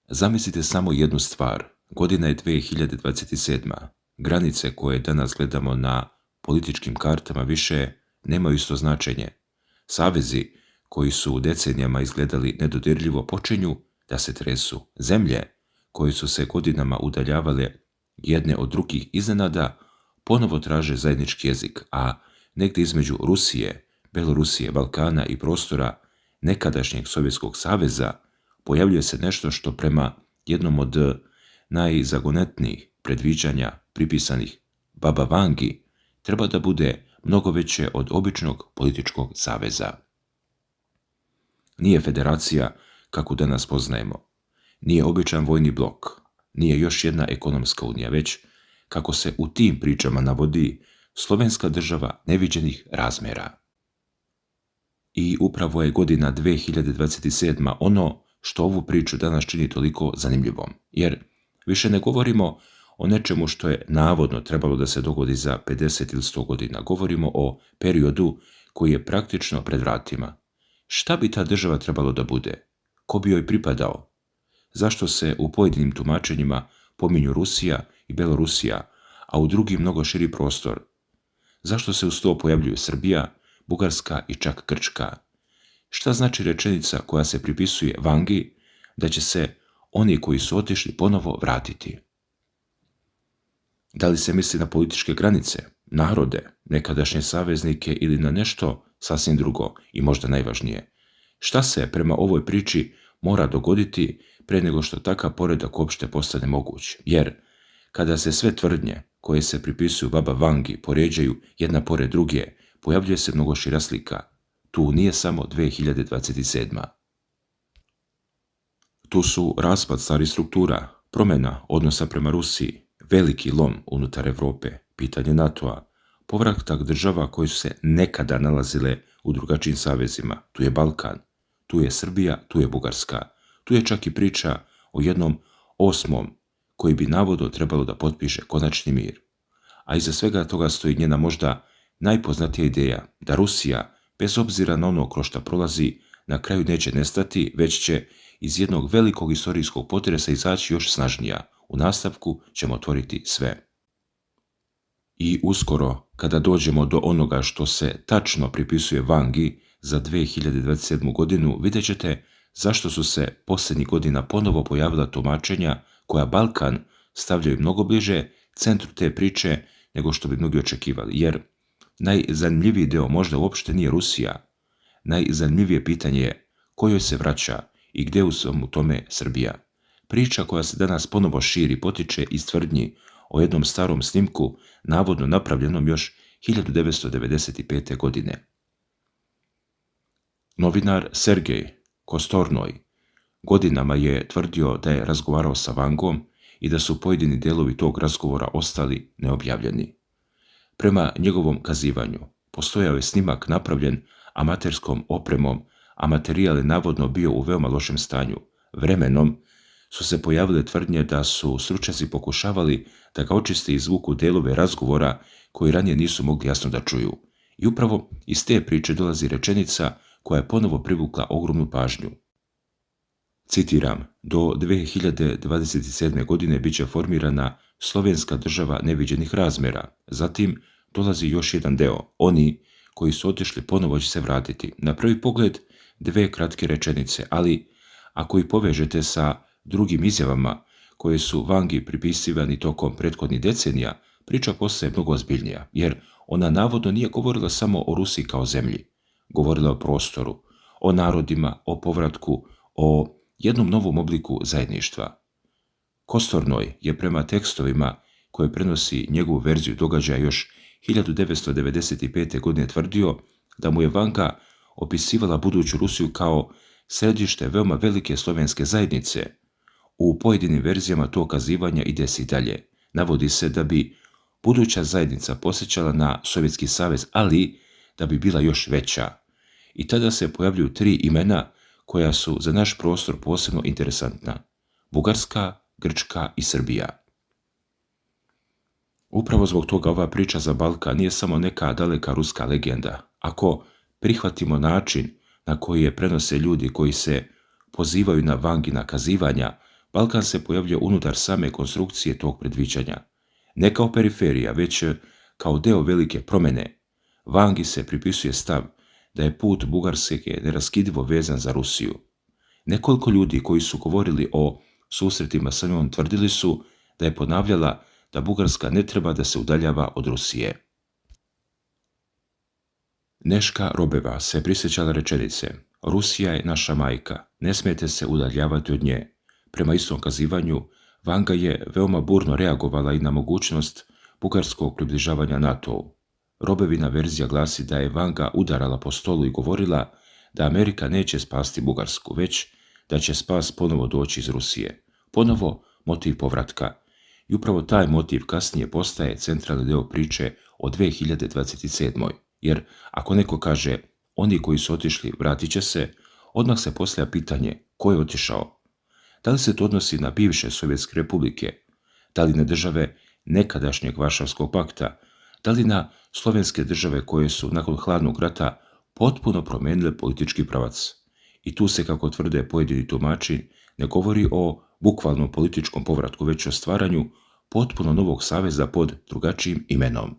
Zamislite samo jednu stvar. Godina je 2027. Granice koje danas gledamo na političkim kartama više nemaju isto značenje. Savezi koji su decenijama izgledali nedodirljivo počinju da se tresu. Zemlje koje su se godinama udaljavale jedne od drugih iznenada ponovo traže zajednički jezik, a negdje između Rusije, Belorusije, Balkana i prostora nekadašnjeg Sovjetskog saveza pojavljuje se nešto što prema jednom od najzagonetnijih predviđanja pripisanih Baba Vangi treba da bude mnogo veće od običnog političkog saveza. Nije federacija kako danas poznajemo, nije običan vojni blok, nije još jedna ekonomska unija, već, kako se u tim pričama navodi, slovenska država neviđenih razmjera. I upravo je godina 2027. ono što ovu priču danas čini toliko zanimljivom, jer više ne govorimo o nečemu što je navodno trebalo da se dogodi za 50 ili 100 godina. Govorimo o periodu koji je praktično pred vratima. Šta bi ta država trebalo da bude? Ko bi joj pripadao? Zašto se u pojedinim tumačenjima pominju Rusija i Belorusija, a u drugim mnogo širi prostor? Zašto se uz to pojavljuju Srbija, Bugarska i čak Grčka? Šta znači rečenica koja se pripisuje Vangi da će se oni koji su otišli ponovo vratiti? Da li se misli na političke granice, narode, nekadašnje saveznike ili na nešto sasvim drugo i možda najvažnije? Šta se prema ovoj priči mora dogoditi pre nego što takav poredak uopšte postane moguć? Jer kada se sve tvrdnje koje se pripisuju Baba Vangi poređaju jedna pored druge, pojavljuje se mnogo šira slika. Tu nije samo 2027. Tu su raspad starih struktura, promjena odnosa prema Rusiji, veliki lom unutar Evrope, pitanje NATO-a, povratak država koji su se nekada nalazile u drugačijim savezima. Tu je Balkan, tu je Srbija, tu je Bugarska. Tu je čak i priča o jednom 8. koji bi navodno trebalo da potpiše konačni mir. A iza svega toga stoji njena možda najpoznatija ideja da Rusija, bez obzira na ono kroz šta prolazi, na kraju neće nestati, već će iz jednog velikog istorijskog potresa izaći još snažnija. U nastavku ćemo otvoriti sve. I uskoro, kada dođemo do onoga što se tačno pripisuje Vangi za 2027. godinu, vidjet ćete zašto su se posljednjih godina ponovo pojavila tumačenja koja Balkan stavljaju mnogo bliže centru te priče nego što bi mnogi očekivali, jer najzanimljiviji deo možda uopšte nije Rusija. Najzanimljivije pitanje je ko joj se vraća i gdje u svemu tome Srbija. Priča koja se danas ponovo širi potiče iz tvrdnji o jednom starom snimku navodno napravljenom još 1995. godine. Novinar Sergej Kostornoj godinama je tvrdio da je razgovarao sa Vangom i da su pojedini delovi tog razgovora ostali neobjavljeni. Prema njegovom kazivanju postojao je snimak napravljen amaterskom opremom, a materijal je navodno bio u veoma lošem stanju. Vremenom su se pojavile tvrdnje da su stručnjaci pokušavali da ga očiste i izvuku delove razgovora koji ranije nisu mogli jasno da čuju. I upravo iz te priče dolazi rečenica koja je ponovo privukla ogromnu pažnju. Citiram, do 2027. godine bit će formirana slovenska država neviđenih razmjera. Zatim dolazi još jedan deo. Oni koji su otišli ponovo će se vratiti. Na prvi pogled 2 kratke rečenice, ali ako ih povežete sa drugim izjavama koje su Vangi pripisivani tokom prethodnih decenija, priča postaje mnogo ozbiljnija, jer ona navodno nije govorila samo o Rusiji kao zemlji. Govorila o prostoru, o narodima, o povratku, o jednom novom obliku zajedništva. Kostornoj je prema tekstovima koje prenosi njegovu verziju događaja još 1995. godine tvrdio da mu je Vanga opisivala buduću Rusiju kao središte veoma velike slovenske zajednice. U pojedinim verzijama to kazivanja ide se i dalje. Navodi se da bi buduća zajednica posjećala na Sovjetski savez, ali da bi bila još veća. I tada se pojavljuju 3 imena koja su za naš prostor posebno interesantna. Bugarska, Grčka i Srbija. Upravo zbog toga ova priča za Balkan nije samo neka daleka ruska legenda. Ako prihvatimo način na koji je prenose ljudi koji se pozivaju na Vangina kazivanja, Balkan se pojavljuje unutar same konstrukcije tog predviđanja. Ne kao periferija, već kao deo velike promjene. Vangi se pripisuje stav da je put Bugarske neraskidivo vezan za Rusiju. Nekoliko ljudi koji su govorili o susretima sa njom tvrdili su da je ponavljala da Bugarska ne treba da se udaljava od Rusije. Neška Robeva se prisjećala rečenice: Rusija je naša majka, ne smijete se udaljavati od nje. Prema istom kazivanju, Vanga je veoma burno reagovala i na mogućnost bugarskog približavanja NATO-u. Robevina verzija glasi da je Vanga udarala po stolu i govorila da Amerika neće spasti Bugarsku, već da će spas ponovo doći iz Rusije. Ponovo motiv povratka. I upravo taj motiv kasnije postaje centralni deo priče o 2027. Jer ako neko kaže oni koji su otišli vratit će se, odmah se postavlja pitanje ko je otišao. Da li se to odnosi na bivše Sovjetske republike, da li na države nekadašnjeg Varšavskog pakta, da li na slovenske države koje su nakon hladnog rata potpuno promijenile politički pravac. I tu se, kako tvrde pojedini tumači, ne govori o bukvalnom političkom povratku, već o stvaranju potpuno novog saveza pod drugačijim imenom.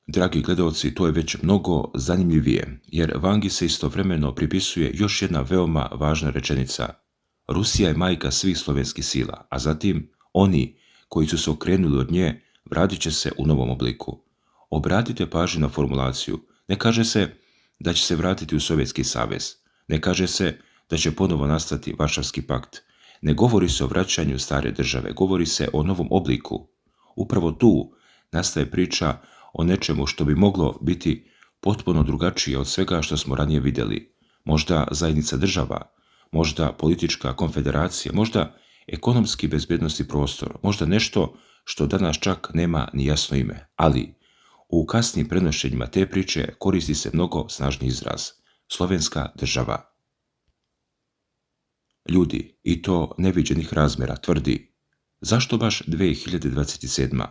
Dragi gledalci, to je već mnogo zanimljivije, jer Vangi se istovremeno pripisuje još jedna veoma važna rečenica. Rusija je majka svih slovenskih sila, a zatim oni koji su se okrenuli od nje vratit će se u novom obliku. Obratite pažnju na formulaciju. Ne kaže se da će se vratiti u Sovjetski savez. Ne kaže se da će ponovo nastati Varšavski pakt. Ne govori se o vraćanju stare države, govori se o novom obliku. Upravo tu nastaje priča o nečemu što bi moglo biti potpuno drugačije od svega što smo ranije vidjeli. Možda zajednica država, možda politička konfederacija, možda ekonomski bezbednosti prostor, možda nešto što danas čak nema ni jasno ime. Ali u kasnijim prenošenjima te priče koristi se mnogo snažni izraz. Slovenska država. Ljudi, i to neviđenih razmjera, tvrdi: zašto baš 2027.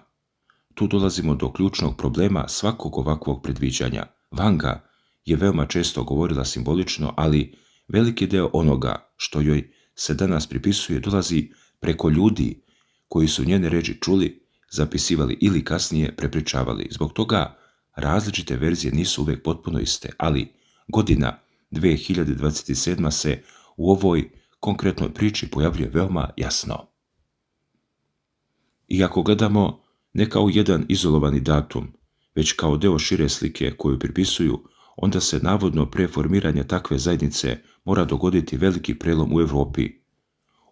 Tu dolazimo do ključnog problema svakog ovakvog predviđanja. Vanga je veoma često govorila simbolično, ali veliki deo onoga što joj se danas pripisuje dolazi preko ljudi koji su njene reči čuli, zapisivali ili kasnije prepričavali. Zbog toga različite verzije nisu uvijek potpuno iste, ali godina 2027. se u ovoj konkretnoj priči pojavljuje veoma jasno. I ako gledamo ne kao jedan izolovani datum, već kao deo šire slike koju pripisuju, onda se navodno pre formiranja takve zajednice mora dogoditi veliki prelom u Europi.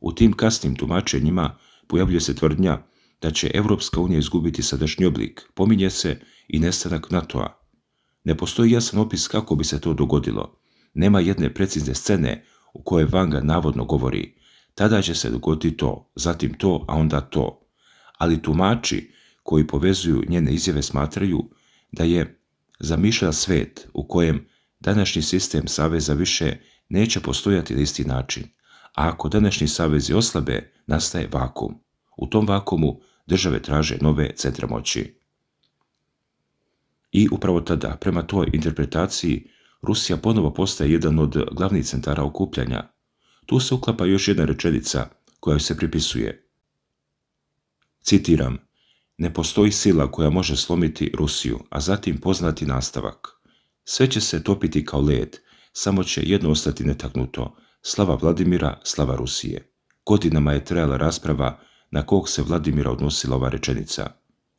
U tim kasnim tumačenjima pojavljuje se tvrdnja da će Evropska unija izgubiti sadašnji oblik, pominje se i nestanak NATO-a. Ne postoji jasan opis kako bi se to dogodilo. Nema jedne precizne scene u kojoj Vanga navodno govori: tada će se dogoditi to, zatim to, a onda to. Ali tumači koji povezuju njene izjave smatraju da je zamišljala svet u kojem današnji sistem saveza više neće postojati na isti način, a ako današnji savezi oslabe, nastaje vakum. U tom vakumu države traže nove centre moći. I upravo tada, prema toj interpretaciji, Rusija ponovo postaje jedan od glavnih centara okupljanja. Tu se uklapa još jedna rečenica koja se pripisuje. Citiram: ne postoji sila koja može slomiti Rusiju, a zatim poznati nastavak. Sve će se topiti kao led, samo će jedno ostati netaknuto: slava Vladimira, slava Rusije. Godinama je trajala rasprava na kog se Vladimira odnosila ova rečenica.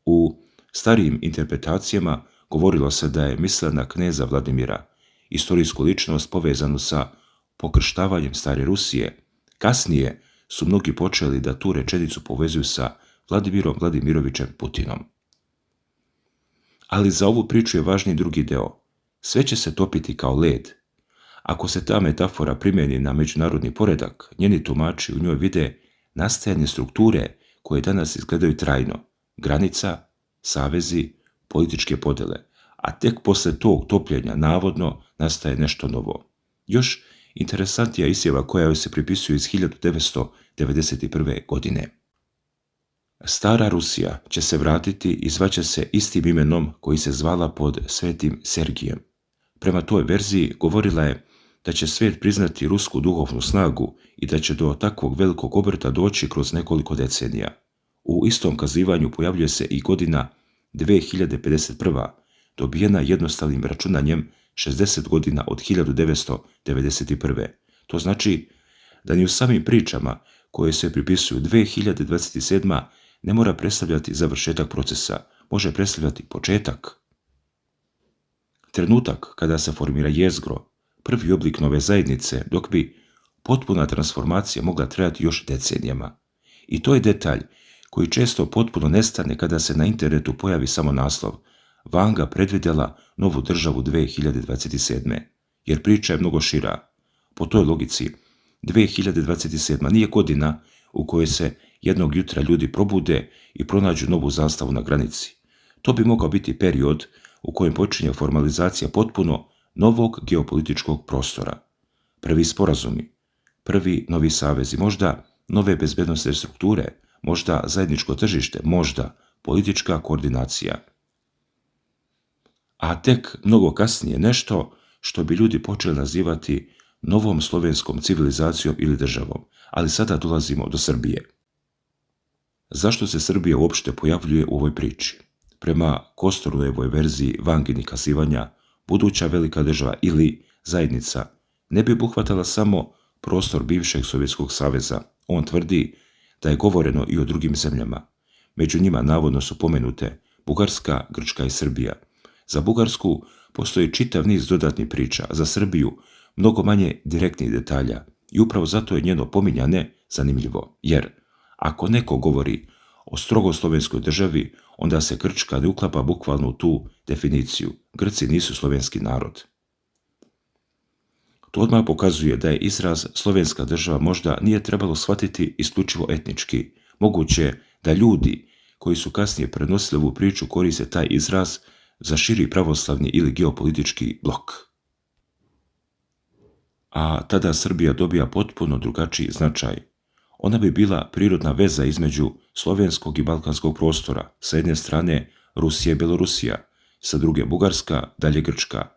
U starijim interpretacijama govorilo se da je mislila na kneza Vladimira, istorijsku ličnost povezanu sa pokrštavanjem stare Rusije. Kasnije su mnogi počeli da tu rečenicu povezuju sa Vladimirom Vladimirovićem Putinom. Ali za ovu priču je važniji drugi deo. Sve će se topiti kao led. Ako se ta metafora primjeni na međunarodni poredak, njeni tumači u njoj vide nastajanje strukture koje danas izgledaju trajno: granica, savezi, političke podele, a tek posle tog topljenja navodno nastaje nešto novo. Još interesantnija izjava koja joj se pripisuje iz 1991. godine. Stara Rusija će se vratiti i zvaće se istim imenom koji se zvala pod Svetim Sergijem. Prema toj verziji govorila je da će svijet priznati rusku duhovnu snagu i da će do takvog velikog obrta doći kroz nekoliko decenija. U istom kazivanju pojavljuje se i godina 2051. dobijena jednostavnim računanjem 60 godina od 1991. To znači da ni u samim pričama koje se pripisuju 2027. ne mora predstavljati završetak procesa, može predstavljati početak. Trenutak kada se formira jezgro, prvi oblik nove zajednice, dok bi potpuna transformacija mogla trajati još decenijama. I to je detalj koji često potpuno nestane kada se na internetu pojavi samo naslov Vanga predvidjela novu državu 2027. Jer priča je mnogo šira. Po toj logici, 2027. nije godina u kojoj se jednog jutra ljudi probude i pronađu novu zastavu na granici. To bi mogao biti period u kojem počinje formalizacija potpuno novog geopolitičkog prostora. Prvi sporazumi, prvi novi savezi, možda nove bezbednosne strukture, možda zajedničko tržište, možda politička koordinacija. A tek mnogo kasnije nešto što bi ljudi počeli nazivati novom slovenskom civilizacijom ili državom. Ali sada dolazimo do Srbije. Zašto se Srbija uopšte pojavljuje u ovoj priči? Prema Kostornojevoj verziji Vanginih kazivanja, buduća velika država ili zajednica ne bi obuhvatala samo prostor bivšeg Sovjetskog saveza. On tvrdi da je govoreno i o drugim zemljama. Među njima navodno su pomenute Bugarska, Grčka i Srbija. Za Bugarsku postoji čitav niz dodatnih priča, a za Srbiju mnogo manje direktnih detalja i upravo zato je njeno pominjanje zanimljivo. Jer ako neko govori o strogo slovenskoj državi, onda se Grčka ne uklapa bukvalno u tu definiciju. Grci nisu slovenski narod. To odmah pokazuje da je izraz slovenska država možda nije trebalo shvatiti isključivo etnički. Moguće da ljudi koji su kasnije prenosili ovu priču koriste taj izraz za širi pravoslavni ili geopolitički blok. A tada Srbija dobija potpuno drugačiji značaj. Ona bi bila prirodna veza između slovenskog i balkanskog prostora, sa jedne strane Rusija i Belorusija, sa druge Bugarska, dalje Grčka,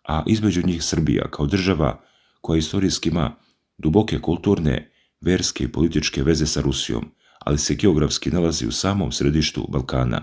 a između njih Srbija kao država koja istorijski ima duboke kulturne, verske i političke veze sa Rusijom, ali se geografski nalazi u samom središtu Balkana.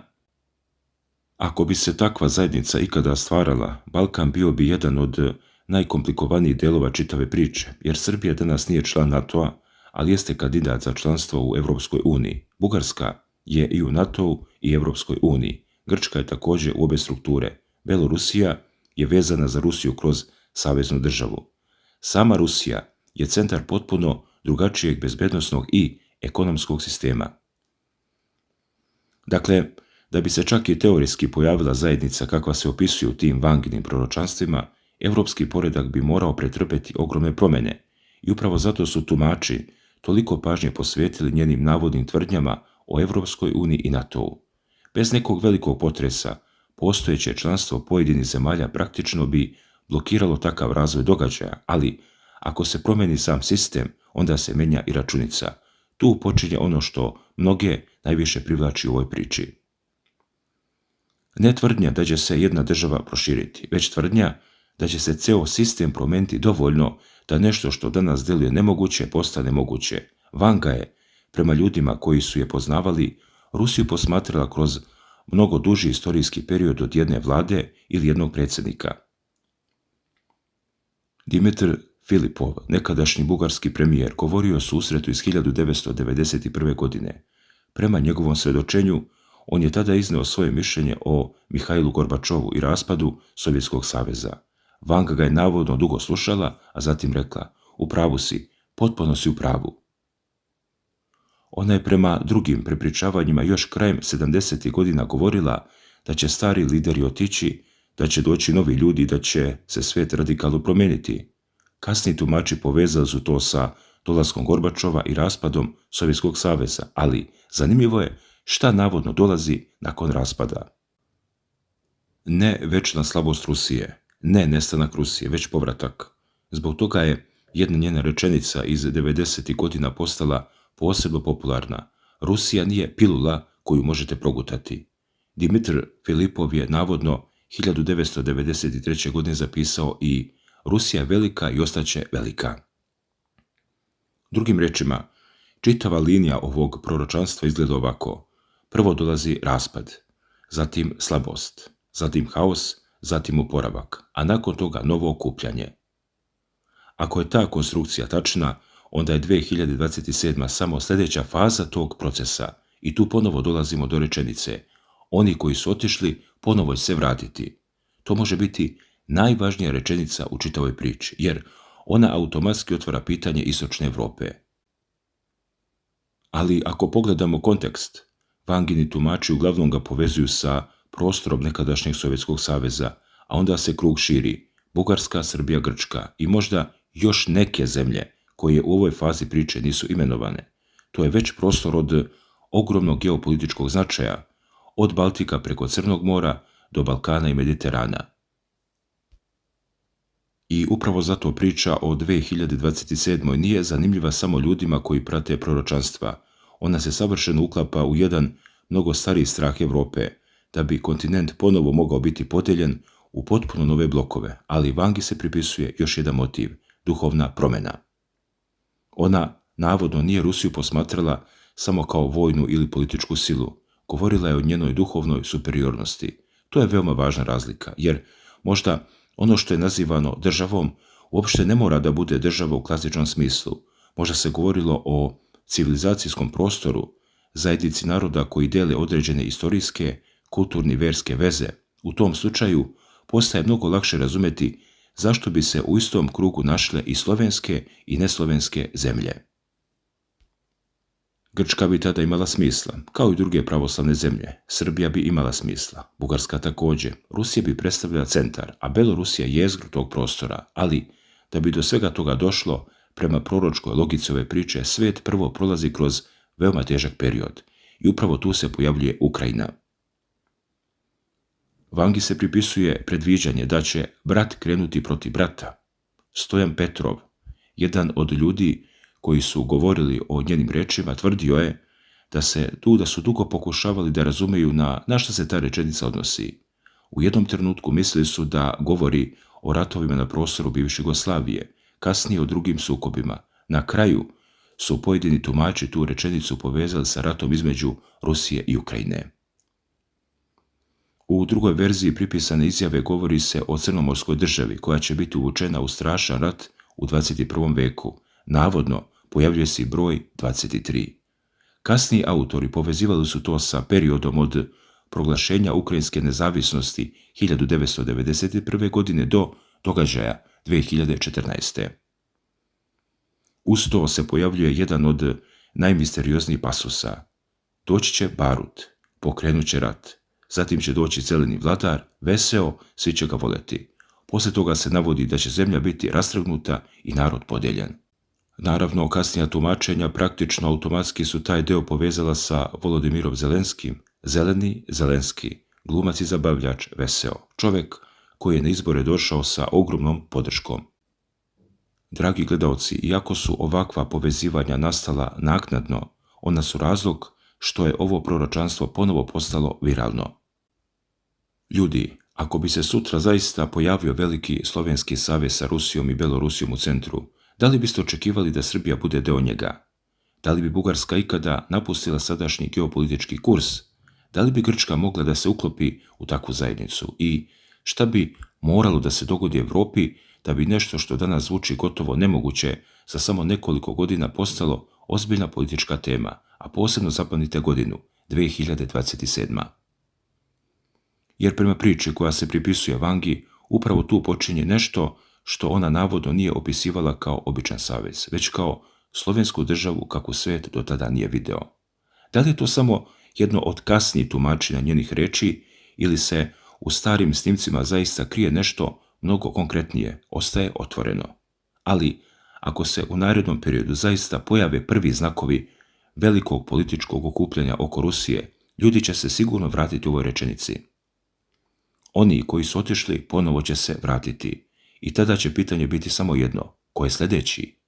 Ako bi se takva zajednica ikada stvarala, Balkan bio bi jedan od najkomplikovanijih delova čitave priče, jer Srbija danas nije član NATO-a, ali jeste kandidat za članstvo u Evropskoj uniji. Bugarska je i u NATO-u i Evropskoj uniji. Grčka je također u obe strukture. Belorusija je vezana za Rusiju kroz saveznu državu. Sama Rusija je centar potpuno drugačijeg bezbednosnog i ekonomskog sistema. Dakle, da bi se čak i teorijski pojavila zajednica kakva se opisuje u tim Vanginim proročanstvima, evropski poredak bi morao pretrpeti ogromne promjene i upravo zato su tumači toliko pažnje posvetili njenim navodnim tvrdnjama o Evropskoj uniji i NATO-u. Bez nekog velikog potresa, postojeće članstvo pojedinih zemalja praktično bi blokiralo takav razvoj događaja, ali ako se promeni sam sistem, onda se menja i računica. Tu počinje ono što mnoge najviše privlači u ovoj priči. Ne tvrdnja da će se jedna država proširiti, već tvrdnja da će se ceo sistem promeniti dovoljno da nešto što danas deluje nemoguće postane moguće. Vanga je, prema ljudima koji su je poznavali, Rusiju posmatrala kroz mnogo duži istorijski period od jedne vlade ili jednog predsjednika. Dimitr Filipov, nekadašnji bugarski premijer, govorio o susretu iz 1991. godine. Prema njegovom svedočenju, on je tada izneo svoje mišljenje o Mihajlu Gorbačovu i raspadu Sovjetskog saveza. Vanga ga je navodno dugo slušala, a zatim rekla: "U pravu si, potpuno si u pravu." Ona je prema drugim prepričavanjima još krajem 70. godina govorila da će stari lideri otići, da će doći novi ljudi i da će se svijet radikalno promijeniti. Kasniji tumači povezali su to sa dolaskom Gorbačova i raspadom Sovjetskog saveza, ali zanimljivo je šta navodno dolazi nakon raspada. Ne večna slabost Rusije, ne nestanak Rusije, već povratak. Zbog toga je jedna njena rečenica iz 90. godina postala posebno popularna. Rusija nije pilula koju možete progutati. Dimitr Filipov je navodno 1993. godine zapisao i Rusija je velika i ostaće velika. Drugim rečima, čitava linija ovog proročanstva izgleda ovako. Prvo dolazi raspad, zatim slabost, zatim haos, zatim oporavak, a nakon toga novo okupljanje. Ako je ta konstrukcija tačna, onda je 2027. samo sljedeća faza tog procesa i tu ponovo dolazimo do rečenice: oni koji su otišli ponovo će se vratiti. To može biti najvažnija rečenica u čitavoj priči, jer ona automatski otvara pitanje Istočne Europe. Ali ako pogledamo kontekst, Vangini tumači uglavnom ga povezuju sa prostorom nekadašnjeg Sovjetskog saveza, a onda se krug širi: Bugarska, Srbija, Grčka i možda još neke zemlje koje u ovoj fazi priče nisu imenovane. To je već prostor od ogromnog geopolitičkog značaja, od Baltika preko Crnog mora do Balkana i Mediterana. I upravo zato priča o 2027. nije zanimljiva samo ljudima koji prate proročanstva. Ona se savršeno uklapa u jedan mnogo stariji strah Europe, da bi kontinent ponovo mogao biti podijeljen u potpuno nove blokove, ali Vangi se pripisuje još jedan motiv: duhovna promjena. Ona navodno nije Rusiju posmatrala samo kao vojnu ili političku silu, govorila je o njenoj duhovnoj superiornosti. To je veoma važna razlika, jer možda ono što je nazivano državom uopšte ne mora da bude država u klasičnom smislu. Možda se govorilo o civilizacijskom prostoru, zajednici naroda koji dele određene istorijske, kulturne i verske veze. U tom slučaju postaje mnogo lakše razumjeti zašto bi se u istom krugu našle i slovenske i neslovenske zemlje. Grčka bi tada imala smisla, kao i druge pravoslavne zemlje. Srbija bi imala smisla, Bugarska također. Rusija bi predstavljala centar, a Belorusija jezgru tog prostora. Ali, da bi do svega toga došlo, prema proročkoj logici ove priče, svijet prvo prolazi kroz veoma težak period. I upravo tu se pojavljuje Ukrajina. Vangi se pripisuje predviđanje da će brat krenuti protiv brata. Stojan Petrov, jedan od ljudi koji su govorili o njenim rečima, tvrdio je da su dugo pokušavali da razumeju na šta se ta rečenica odnosi. U jednom trenutku mislili su da govori o ratovima na prostoru bivše Jugoslavije, kasnije o drugim sukobima. Na kraju su pojedini tumači tu rečenicu povezali sa ratom između Rusije i Ukrajine. U drugoj verziji pripisane izjave govori se o crnomorskoj državi koja će biti uvučena u strašan rat u 21. veku. Navodno, pojavljuje se i broj 23. Kasniji autori povezivali su to sa periodom od proglašenja ukrajinske nezavisnosti 1991. godine do događaja 2014. Uz to se pojavljuje jedan od najmisterioznijih pasusa. Doći će Barut, pokrenut će rat. Zatim će doći zeleni vladar, veseo, svi će ga voljeti. Poslije toga se navodi da će zemlja biti rastrgnuta i narod podijeljen. Naravno, kasnija tumačenja praktično automatski su taj deo povezala sa Volodimirom Zelenskim. Zeleni, Zelenski, glumac i zabavljač, veseo. Čovjek koji je na izbore došao sa ogromnom podrškom. Dragi gledaoci, iako su ovakva povezivanja nastala naknadno, ona su razlog što je ovo proročanstvo ponovo postalo viralno. Ljudi, ako bi se sutra zaista pojavio veliki slovenski savez sa Rusijom i Belorusijom u centru, da li biste očekivali da Srbija bude deo njega? Da li bi Bugarska ikada napustila sadašnji geopolitički kurs? Da li bi Grčka mogla da se uklopi u takvu zajednicu? I šta bi moralo da se dogodi Evropi da bi nešto što danas zvuči gotovo nemoguće za samo nekoliko godina postalo ozbiljna politička tema, a posebno zapamtite godinu 2027. Jer prema priči koja se pripisuje Vangi, upravo tu počinje nešto što ona navodno nije opisivala kao običan savez, već kao slovensku državu kakvu svijet do tada nije video. Da li je to samo jedno od kasnijih tumačenja njenih reči ili se u starim snimcima zaista krije nešto mnogo konkretnije, ostaje otvoreno. Ali, ako se u narednom periodu zaista pojave prvi znakovi velikog političkog okupljanja oko Rusije, ljudi će se sigurno vratiti u ovoj rečenici. Oni koji su otišli ponovo će se vratiti. I tada će pitanje biti samo jedno: ko je sljedeći?